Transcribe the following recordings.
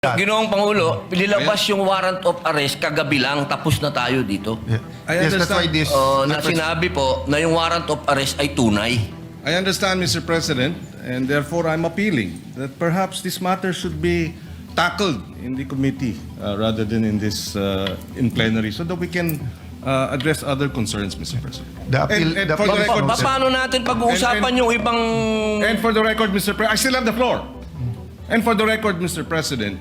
Ginoong Pangulo, nilabas yung warrant of arrest kagabi lang, tapos na tayo dito. I Yes, that's why understand. this... Na sinabi po na yung warrant of arrest ay tunay. I understand, Mr. President, and therefore I'm appealing that perhaps this matter should be tackled in the committee rather than in plenary, so that we can address other concerns, Mr. President. The appeal- And the for the appeal- record, Paano natin pag-uusapan yung ibang... and for the record, Mr. President, I still have the floor. And for the record, Mr. President,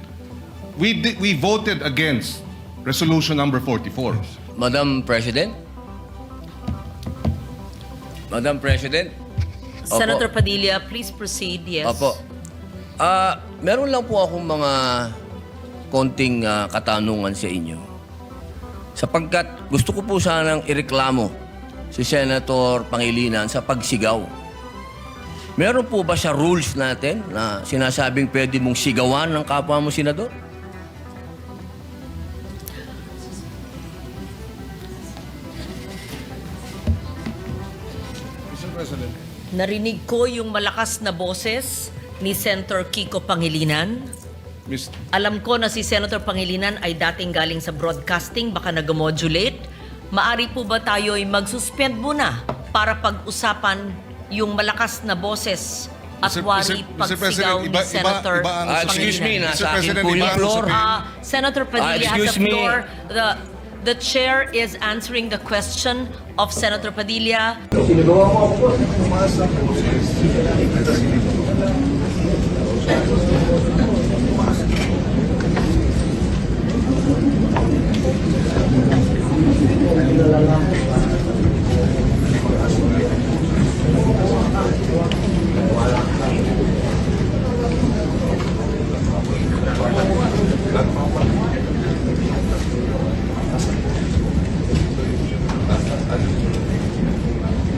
we voted against resolution number 44. Madam President? Madam President? Opo. Senator Padilla, please proceed. Yes. Opo. Meron lang po akong mga konting katanungan sa inyo. Sapagkat gusto ko po sanang ireklamo si Senator Pangilinan sa pagsigaw. Meron po ba sa rules natin na sinasabing pwede mong sigawan ng kapwa mo senador? Mr. President. Narinig ko yung malakas na boses ni Senator Kiko Pangilinan. Alam ko na si Senator Pangilinan ay dating galing sa broadcasting, baka nag-modulate. Maari po ba tayo ay mag-suspend muna para pag-usapan yung malakas na boses at wari pagsigaw ni Senator excuse me, Pangilinan? nasa akin President, po yung iba ang floor. Senator Padilla has excuse the me. floor. The chair is answering the question of Senator Padilla.